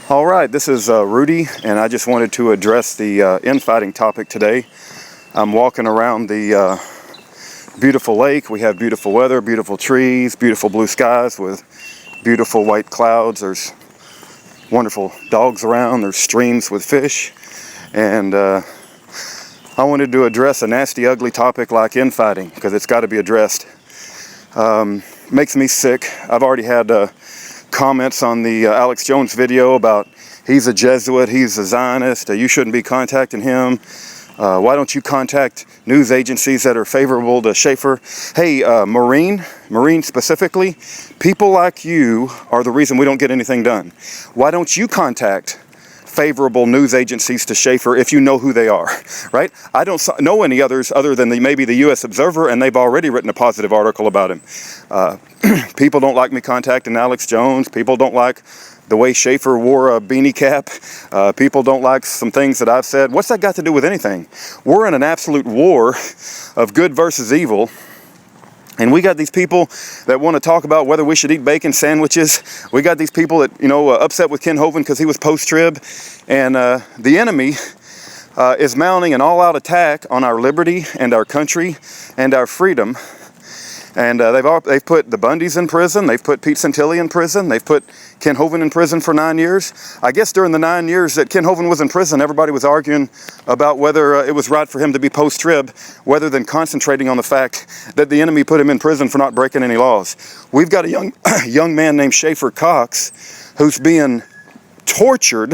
All right, this is Rudy, and I just wanted to address the infighting topic today. I'm walking around the beautiful lake. We have beautiful weather, beautiful trees, beautiful blue skies with beautiful white clouds. There's wonderful dogs around. There's streams with fish. And I wanted to address a nasty, ugly topic like infighting because it's got to be addressed. Makes me sick. I've already had comments on the Alex Jones video about he's a Jesuit, he's a Zionist, you shouldn't be contacting him. Why don't you contact news agencies that are favorable to Schaefer? Hey, Marine specifically, people like you are the reason we don't get anything done. Why don't you contact favorable news agencies to Schaefer if you know who they are, right? I don't know any others other than maybe the U.S. Observer, and they've already written a positive article about him. People don't like me contacting Alex Jones. People don't like the way Schaefer wore a beanie cap. People don't like some things that I've said. What's that got to do with anything? We're in an absolute war of good versus evil. And we got these people that want to talk about whether we should eat bacon sandwiches. We got these people that, upset with Ken Hovind because he was post-trib. And the enemy is mounting an all-out attack on our liberty and our country and our freedom. And they've put the Bundys in prison. They've put Pete Santilli in prison. They've put Ken Hovind in prison for 9 years. I guess during the 9 years that Ken Hovind was in prison, everybody was arguing about whether it was right for him to be post-trib, rather than concentrating on the fact that the enemy put him in prison for not breaking any laws. We've got a young man named Schaefer Cox who's being tortured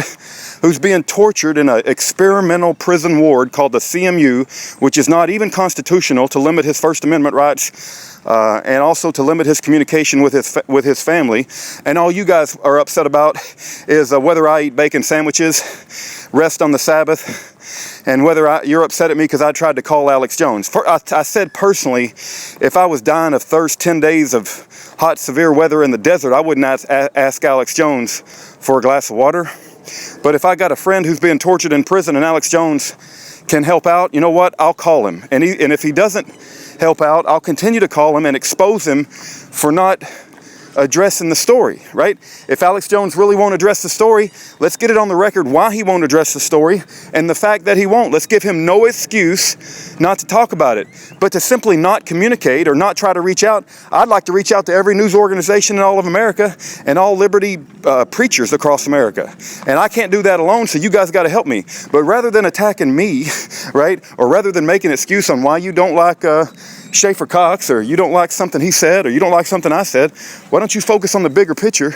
in an experimental prison ward called the CMU, which is not even constitutional, to limit his First Amendment rights and also to limit his communication with his family. And all you guys are upset about is whether I eat bacon sandwiches, rest on the Sabbath, and whether you're upset at me because I tried to call Alex Jones. I said personally, if I was dying of thirst 10 days of hot, severe weather in the desert, I wouldn't ask Alex Jones for a glass of water. But if I got a friend who's being tortured in prison and Alex Jones can help out, you know what? I'll call him. And if he doesn't help out, I'll continue to call him and expose him for not addressing the story, right? If Alex Jones really won't address the story, let's get it on the record why he won't address the story, and the fact that he won't. Let's give him no excuse not to talk about it, but to simply not communicate or not try to reach out. I'd like to reach out to every news organization in all of America and all liberty preachers across America, and I can't do that alone, so you guys got to help me. But rather than attacking me, right, or rather than making an excuse on why you don't like Schaefer Cox, or you don't like something he said, or you don't like something I said, why don't you focus on the bigger picture,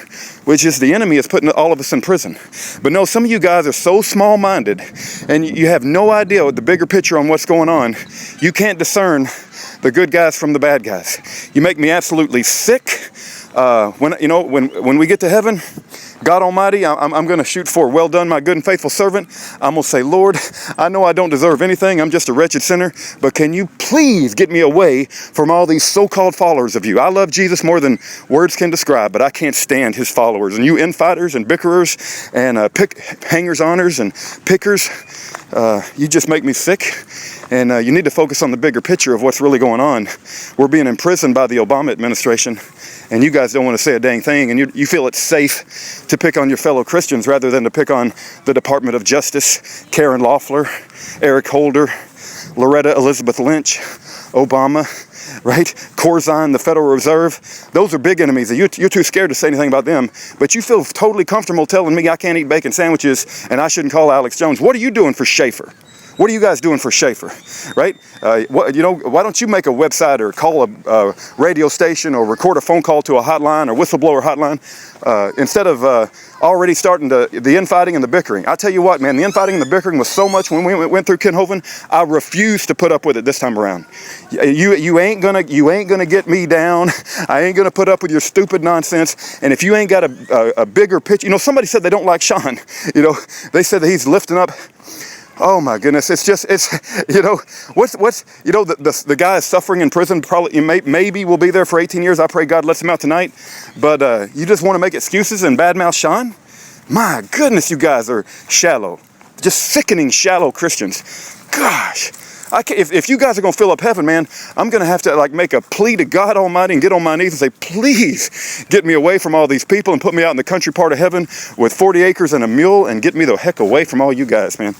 which is the enemy is putting all of us in prison. But no, some of you guys are so small-minded, and you have no idea what the bigger picture on what's going on. You can't discern the good guys from the bad guys. You make me absolutely sick. When we get to heaven, God Almighty, I'm going to shoot for, well done, my good and faithful servant. I'm going to say, Lord, I know I don't deserve anything. I'm just a wretched sinner. But can you please get me away from all these so-called followers of you? I love Jesus more than words can describe, but I can't stand his followers. And you infighters and bickerers and hangers-oners and pickers, you just make me sick. And you need to focus on the bigger picture of what's really going on. We're being imprisoned by the Obama administration, and you guys don't want to say a dang thing, and you feel it's safe to pick on your fellow Christians rather than to pick on the Department of Justice, Karen Loeffler, Eric Holder, Loretta Elizabeth Lynch, Obama, right? Corzine, the Federal Reserve. Those are big enemies. You're too scared to say anything about them, but you feel totally comfortable telling me I can't eat bacon sandwiches and I shouldn't call Alex Jones. What are you doing for Schaefer? What are you guys doing for Schaefer, right? Why don't you make a website or call a radio station or record a phone call to a hotline or whistleblower hotline instead of already starting the infighting and the bickering? I tell you what, man, the infighting and the bickering was so much when we went through Ken Hovind. I refuse to put up with it this time around. You ain't gonna get me down. I ain't gonna put up with your stupid nonsense. And if you ain't got a bigger picture, somebody said they don't like Sean. They said that he's lifting up. Oh my goodness! The guy is suffering in prison. Probably, maybe will be there for 18 years. I pray God lets him out tonight. But you just want to make excuses and badmouth Sean? My goodness, you guys are shallow, just sickening shallow Christians. Gosh, If you guys are going to fill up heaven, man, I'm going to have to like make a plea to God Almighty and get on my knees and say, please get me away from all these people and put me out in the country part of heaven with 40 acres and a mule and get me the heck away from all you guys, man.